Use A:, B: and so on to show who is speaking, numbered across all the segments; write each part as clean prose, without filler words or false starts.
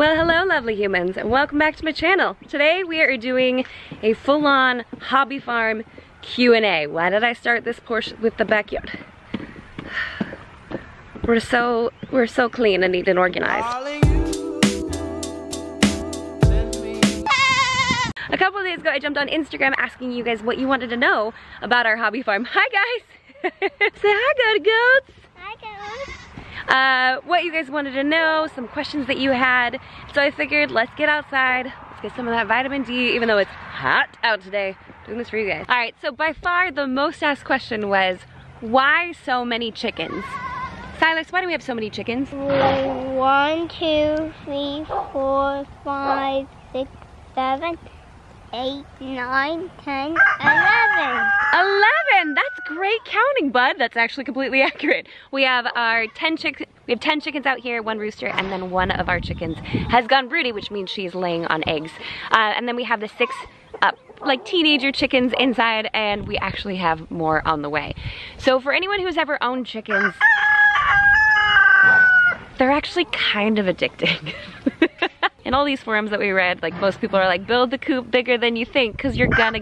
A: Well, hello lovely humans, and welcome back to my channel. Today we are doing a full-on hobby farm Q&A. Why did I start this portion with the backyard? We're so clean and neat and organized. A couple of days ago I jumped on Instagram asking you guys what you wanted to know about our hobby farm. Hi guys! Say hi, good goats!
B: Hi goats!
A: What you guys wanted to know, some questions that you had. So I figured let's get outside, let's get some of that vitamin D, even though it's hot out today. Doing this for you guys. Alright, so by far the most asked question was, why so many chickens? Silas, why do we have so many chickens?
B: 1, 2, 3, 4, 5, 6, 7, 8, 9, 10, 11.
A: 11! That's great counting, bud. That's actually completely accurate. We have our 10 chickens out here, 1 rooster, and then 1 of our chickens has gone broody, which means she's laying on eggs. And then we have the 6 like teenager chickens inside, and we actually have more on the way. So for anyone who's ever owned chickens, they're actually kind of addicting. In all these forums that we read, like most people are like, build the coop bigger than you think, because you're gonna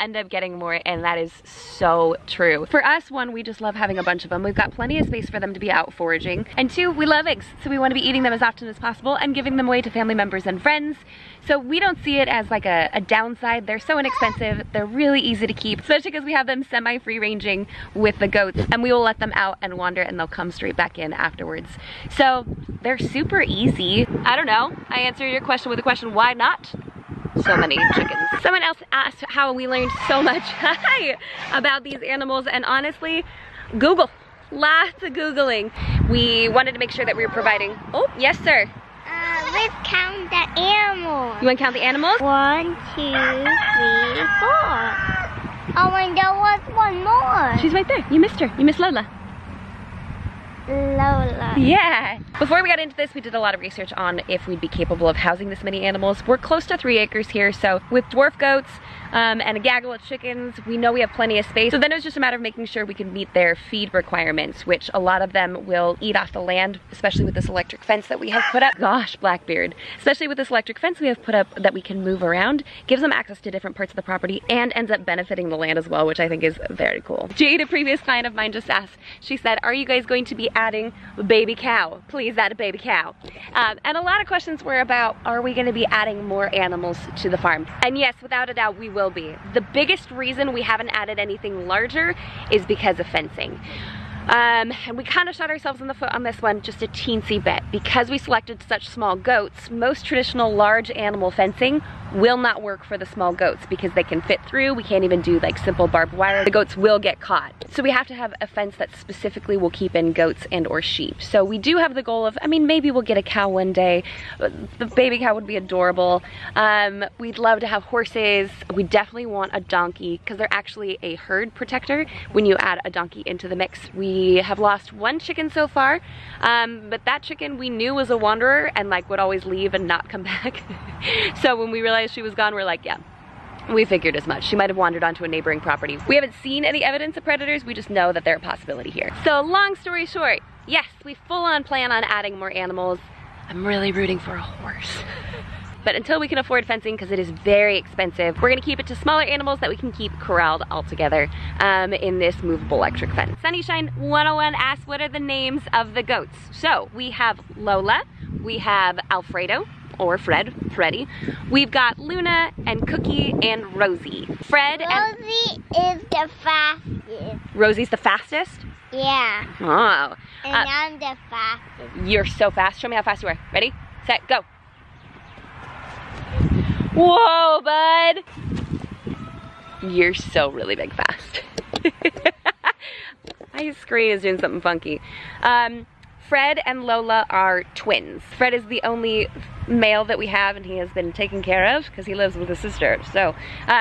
A: end up getting more, and that is so true. For us, 1, we just love having a bunch of them. We've got plenty of space for them to be out foraging. And 2, we love eggs, so we want to be eating them as often as possible and giving them away to family members and friends. So we don't see it as like a downside. They're so inexpensive, they're really easy to keep, especially because we have them semi-free ranging with the goats, and we will let them out and wander and they'll come straight back in afterwards. So they're super easy. I don't know, I answered your question with a question, why not so many chickens? Someone else asked how we learned so much about these animals, and honestly, Google. Lots of Googling. We wanted to make sure that we were providing, oh, yes sir.
B: Let's count the animals.
A: You want to count the animals?
B: 1, 2, 3, 4. Oh, and there was 1 more.
A: She's right there. You missed her. You missed Lola.
B: Lola.
A: Yeah. Before we got into this, we did a lot of research on if we'd be capable of housing this many animals. We're close to 3 acres here, so with dwarf goats and a gaggle of chickens, we know we have plenty of space. So then it was just a matter of making sure we could meet their feed requirements, which a lot of them will eat off the land, especially with this electric fence that we have put up. Gosh, Blackbeard. Especially with this electric fence we have put up that we can move around, gives them access to different parts of the property and ends up benefiting the land as well, which I think is very cool. Jade, a previous client of mine, just asked, she said, are you guys going to be adding a baby cow? Please add a baby cow. And a lot of questions were about, are we going to be adding more animals to the farm? And yes, without a doubt, we will be. The biggest reason we haven't added anything larger is because of fencing. And we kind of shot ourselves in the foot on this one just a teensy bit. Because we selected such small goats, most traditional large animal fencing will not work for the small goats because they can fit through. We can't even do like simple barbed wire. The goats will get caught. So we have to have a fence that specifically will keep in goats and or sheep. So we do have the goal of, I mean, maybe we'll get a cow one day. The baby cow would be adorable. We'd love to have horses. We definitely want a donkey because they're actually a herd protector when you add a donkey into the mix. We have lost 1 chicken so far, but that chicken we knew was a wanderer and like would always leave and not come back. So when we realized she was gone, we're like, yeah, we figured as much. She might have wandered onto a neighboring property. We haven't seen any evidence of predators, we just know that they're a possibility here. So long story short, yes, we full on plan on adding more animals. I'm really rooting for a horse. But until we can afford fencing, because it is very expensive, we're gonna keep it to smaller animals that we can keep corralled all together in this movable electric fence. Sunnyshine 101 asks, what are the names of the goats? So we have Lola, we have Alfredo, or Freddy. We've got Luna and Cookie and Rosie.
B: Rosie is the fastest.
A: Rosie's the fastest?
B: Yeah.
A: Oh.
B: And I'm the fastest.
A: You're so fast. Show me how fast you are. Ready, set, go. Whoa, bud. You're so really big fast. My screen is doing something funky. Fred and Lola are twins. Fred is the only male that we have, and he has been taken care of because he lives with his sister. So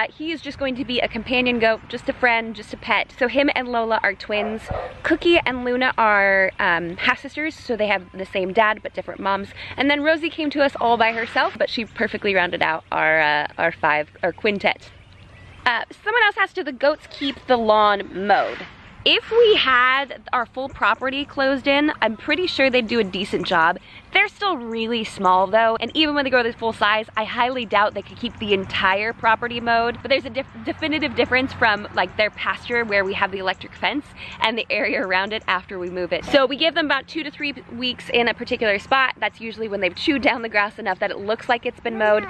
A: he is just going to be a companion goat, just a friend, just a pet. So him and Lola are twins. Cookie and Luna are half-sisters, so they have the same dad but different moms. And then Rosie came to us all by herself, but she perfectly rounded out our quintet. Someone else asked, do the goats keep the lawn mowed? If we had our full property closed in, I'm pretty sure they'd do a decent job. They're still really small though, and even when they go to full size, I highly doubt they could keep the entire property mowed. But there's a definitive difference from like their pasture where we have the electric fence and the area around it after we move it. So we give them about 2 to 3 weeks in a particular spot. That's usually when they've chewed down the grass enough that it looks like it's been mowed.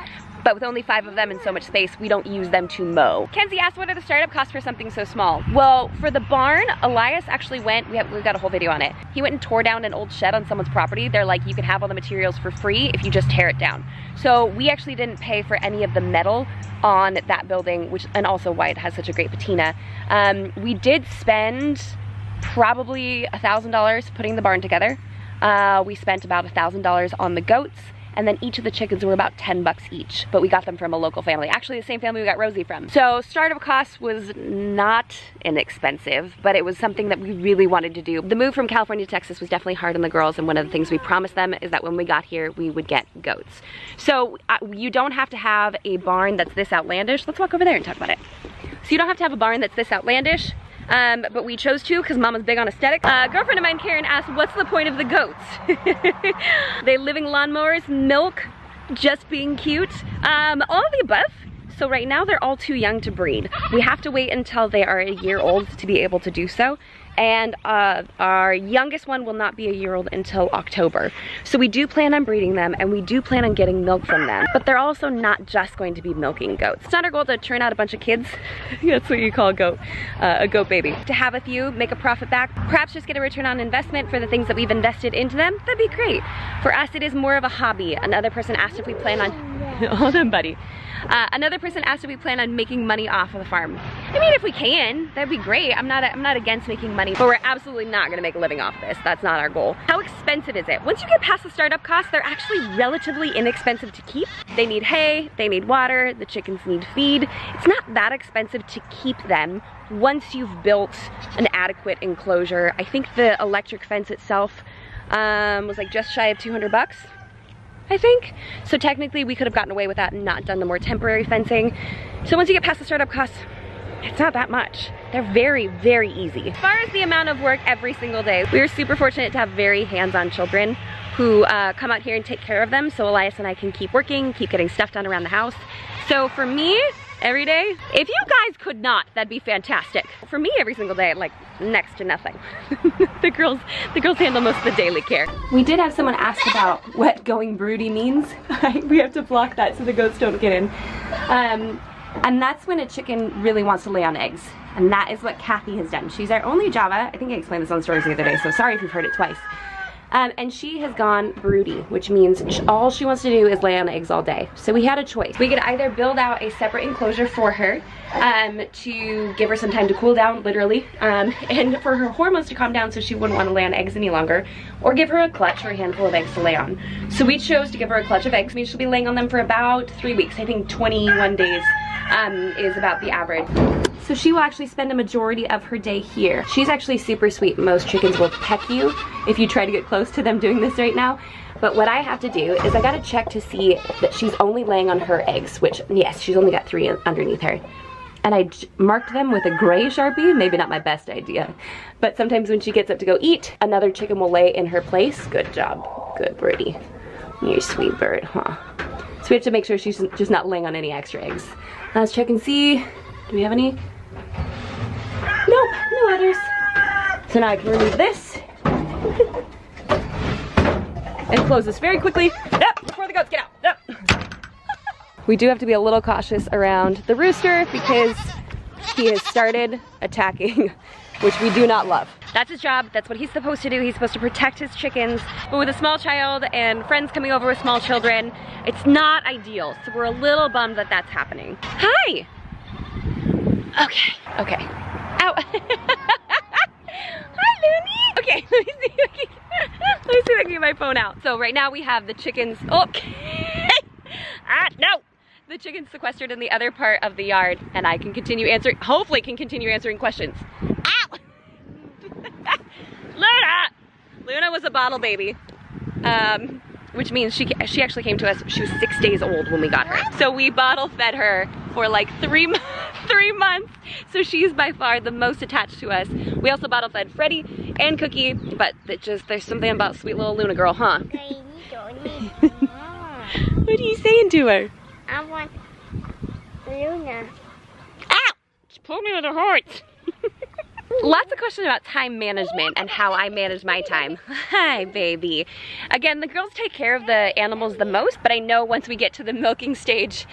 A: But with only 5 of them and so much space, we don't use them to mow. Kenzie asked, what are the startup costs for something so small? Well, for the barn, Elias actually went, we've got a whole video on it. He went and tore down an old shed on someone's property. They're like, you can have all the materials for free if you just tear it down. So we actually didn't pay for any of the metal on that building, which, and also why it has such a great patina. We did spend probably $1,000 putting the barn together. We spent about $1,000 on the goats, and then each of the chickens were about 10 bucks each, but we got them from a local family. Actually, the same family we got Rosie from. So startup cost was not inexpensive, but it was something that we really wanted to do. The move from California to Texas was definitely hard on the girls, and one of the things we promised them is that when we got here, we would get goats. So you don't have to have a barn that's this outlandish. Let's walk over there and talk about it. So you don't have to have a barn that's this outlandish. But we chose to because Mama's big on aesthetics. Girlfriend of mine, Karen, asked, what's the point of the goats? They living lawnmowers, milk, just being cute, all of the above. So right now they're all too young to breed. We have to wait until they are a year old to be able to do so. And our youngest one will not be a year old until October. So we do plan on breeding them, and we do plan on getting milk from them. But they're also not just going to be milking goats. It's not our goal to turn out a bunch of kids. That's what you call a goat baby. To have a few, make a profit back, perhaps just get a return on investment for the things that we've invested into them, that'd be great. For us, it is more of a hobby. Another person asked if we plan on, hold on buddy. Another person asked if we plan on making money off of the farm. I mean, if we can, that'd be great. I'm not against making money, but we're absolutely not gonna make a living off this. That's not our goal. How expensive is it? Once you get past the startup costs, they're actually relatively inexpensive to keep. They need hay, they need water, the chickens need feed. It's not that expensive to keep them once you've built an adequate enclosure. I think the electric fence itself was like just shy of 200 bucks. I think. So technically we could have gotten away with that and not done the more temporary fencing. So once you get past the startup costs, it's not that much. They're very, very easy. As far as the amount of work every single day, we are super fortunate to have very hands-on children who come out here and take care of them, so Elias and I can keep working, keep getting stuff done around the house. So for me, every day, if you guys could not, that'd be fantastic. For me, every single day, like next to nothing. The girls handle most of the daily care. We did have someone ask about what going broody means. We have to block that so the goats don't get in. And that's when a chicken really wants to lay on eggs. And that is what Kathy has done. She's our only Java. I think I explained this on stories the other day, so sorry if you've heard it twice. And she has gone broody, which means all she wants to do is lay on eggs all day. So we had a choice. We could either build out a separate enclosure for her to give her some time to cool down, literally, and for her hormones to calm down so she wouldn't want to lay on eggs any longer, or give her a clutch or a handful of eggs to lay on. So we chose to give her a clutch of eggs. I mean, she'll be laying on them for about 3 weeks. I think 21 days is about the average. So she will actually spend a majority of her day here. She's actually super sweet. Most chickens will peck you if you try to get close to them doing this right now. But what I have to do is I gotta check to see that she's only laying on her eggs, which, yes, she's only got 3 underneath her. And I marked them with a gray Sharpie, maybe not my best idea. But sometimes when she gets up to go eat, another chicken will lay in her place. Good job, good Broody. You're a sweet bird, huh? So we have to make sure she's just not laying on any extra eggs. Let's check and see, do we have any? Nope, no others. So now I can remove this. And close this very quickly. Yep, before the goats get out. Yep. We do have to be a little cautious around the rooster because he has started attacking, which we do not love. That's his job, that's what he's supposed to do. He's supposed to protect his chickens. But with a small child and friends coming over with small children, it's not ideal. So we're a little bummed that that's happening. Hi. Okay, okay. Ow. Hi, Looney. Okay, let me see if I can get my phone out. So right now we have the chickens, okay. No. The chickens sequestered in the other part of the yard, and I can continue answering, hopefully can continue answering questions. Ow. Luna was a bottle baby. Which means she actually came to us, she was 6 days old when we got her. So we bottle fed her for like 3 months. So she's by far the most attached to us. We also bottle fed Freddie and Cookie, but there's something about sweet little Luna girl, huh? What are you saying to her?
B: I want Luna.
A: Ow! She pulled me with her heart. Lots of questions about time management and how I manage my time. Hi, baby. Again, the girls take care of the animals the most, but I know once we get to the milking stage,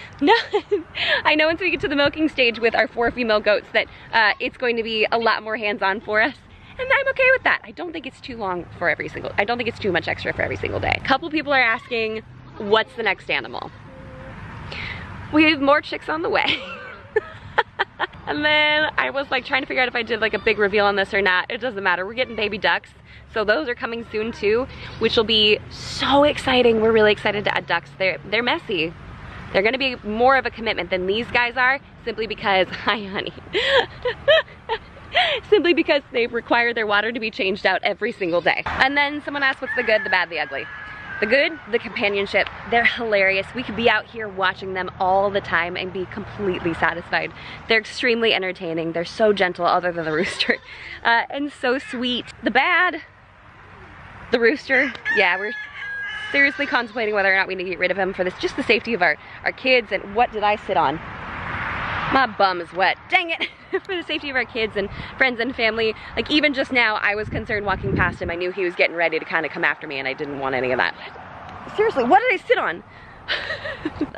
A: I know once we get to the milking stage with our 4 female goats that it's going to be a lot more hands-on for us. And I'm okay with that. I don't think it's too long for I don't think it's too much extra for every single day. A couple people are asking, what's the next animal? We have more chicks on the way. And then I was like trying to figure out if I did like a big reveal on this or not. It doesn't matter. We're getting baby ducks. So those are coming soon too, which will be so exciting. We're really excited to add ducks. They're messy. They're gonna be more of a commitment than these guys are, simply because, hi honey. Simply because they require their water to be changed out every single day. And then someone asked what's the good, the bad, the ugly. The good, the companionship. They're hilarious. We could be out here watching them all the time and be completely satisfied. They're extremely entertaining. They're so gentle, other than the rooster, and so sweet. The bad, the rooster. Yeah, we're seriously contemplating whether or not we need to get rid of him for this, just the safety of our kids. And what did I sit on? My bum is wet, dang it. For the safety of our kids and friends and family. Like even just now, I was concerned walking past him. I knew he was getting ready to kind of come after me and I didn't want any of that. Seriously, what did I sit on?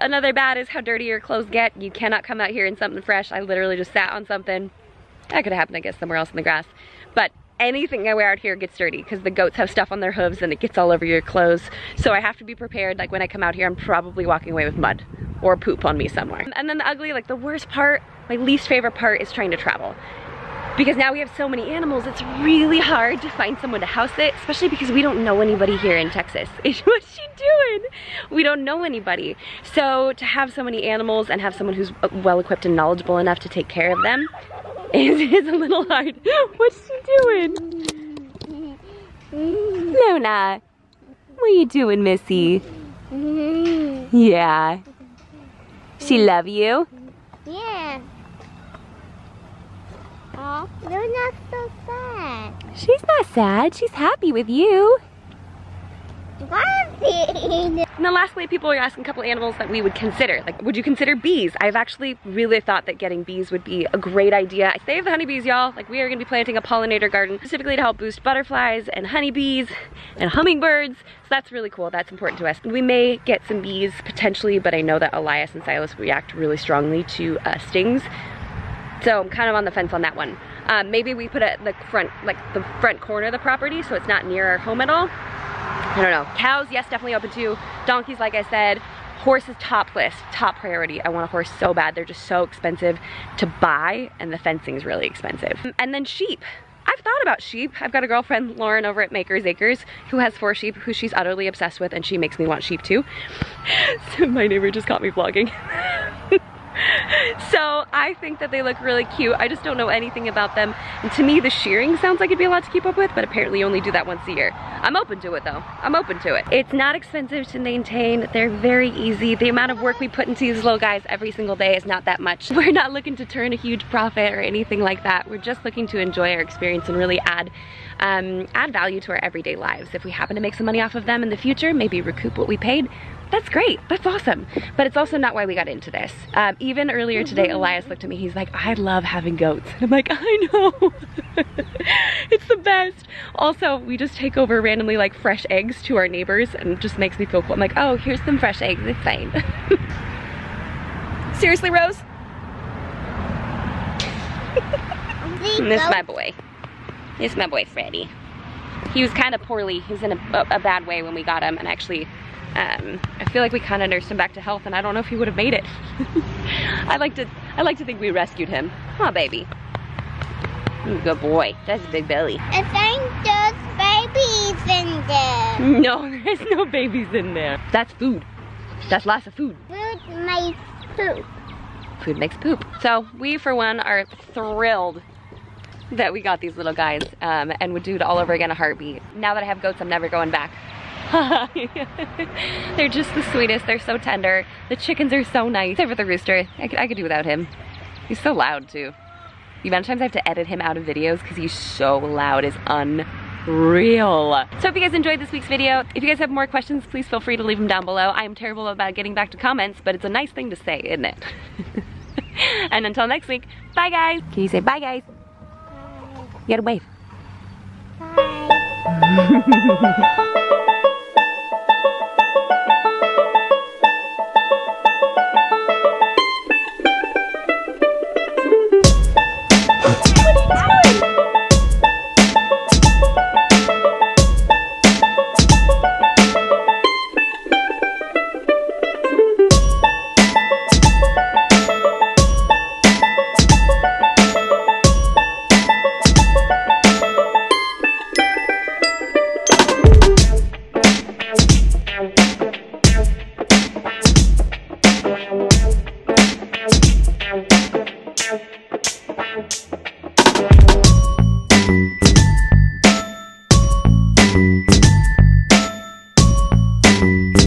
A: Another bad is how dirty your clothes get. You cannot come out here in something fresh. I literally just sat on something. That could have happened, I guess, somewhere else in the grass. But anything I wear out here gets dirty because the goats have stuff on their hooves and it gets all over your clothes. So I have to be prepared. Like when I come out here, I'm probably walking away with mud or poop on me somewhere. And then the ugly, like the worst part, my least favorite part is trying to travel. Because now we have so many animals, it's really hard to find someone to house it, especially because we don't know anybody here in Texas. What's she doing? We don't know anybody. So to have so many animals and have someone who's well-equipped and knowledgeable enough to take care of them is a little hard. What's she doing? Luna, what are you doing, Missy? Yeah. She love you?
B: Yeah. Oh, you're not so sad.
A: She's not sad. She's happy with you.
B: Why?
A: And then lastly, people are asking a couple animals that we would consider. Like, would you consider bees? I've actually really thought that getting bees would be a great idea. I save the honeybees, y'all. Like, we are gonna be planting a pollinator garden specifically to help boost butterflies and honeybees and hummingbirds. So that's really cool. That's important to us. We may get some bees potentially, but I know that Elias and Silas react really strongly to stings. So I'm kind of on the fence on that one. Maybe we put it at the front corner of the property so it's not near our home at all. I don't know. Cows, yes, definitely open to. Donkeys, like I said. Horses, top list, top priority. I want a horse so bad. They're just so expensive to buy and the fencing's really expensive. And then sheep. I've thought about sheep. I've got a girlfriend, Lauren, over at Maker's Acres, who has 4 sheep, who she's utterly obsessed with, and she makes me want sheep too. So my neighbor just caught me vlogging. So I think that they look really cute. I just don't know anything about them. And to me, the shearing sounds like it'd be a lot to keep up with, but apparently you only do that once a year. I'm open to it though. I'm open to it. It's not expensive to maintain. They're very easy. The amount of work we put into these little guys every single day is not that much. We're not looking to turn a huge profit or anything like that. We're just looking to enjoy our experience and really add value to our everyday lives. If we happen to make some money off of them in the future, maybe recoup what we paid, that's great, that's awesome. But it's also not why we got into this. Even earlier today, Elias looked at me, he's like, I love having goats. And I'm like, I know, it's the best. Also, we just take over randomly like fresh eggs to our neighbors and it just makes me feel cool. I'm like, oh, here's some fresh eggs, it's fine. Seriously, Rose? This is my boy. This is my boy, Freddie. He was kind of poorly. He was in a bad way when we got him, and actually, I feel like we kind of nursed him back to health, and I don't know if he would have made it. I like to think we rescued him. Huh, baby? Good boy. That's a big belly.
B: I think there's babies in there.
A: No, there's no babies in there. That's food. That's lots of food.
B: Food makes poop.
A: Food makes poop. So we, for one, are thrilled that we got these little guys and would do it all over again in a heartbeat. Now that I have goats, I'm never going back. They're just the sweetest. They're so tender. The chickens are so nice. Except for the rooster. I could do without him. He's so loud too. The amount of times I have to edit him out of videos because he's so loud is unreal. So if you guys enjoyed this week's video, if you guys have more questions, please feel free to leave them down below. I am terrible about getting back to comments, but it's a nice thing to say, isn't it? And until next week, bye guys. Can you say bye guys? You gotta wave.
B: Bye.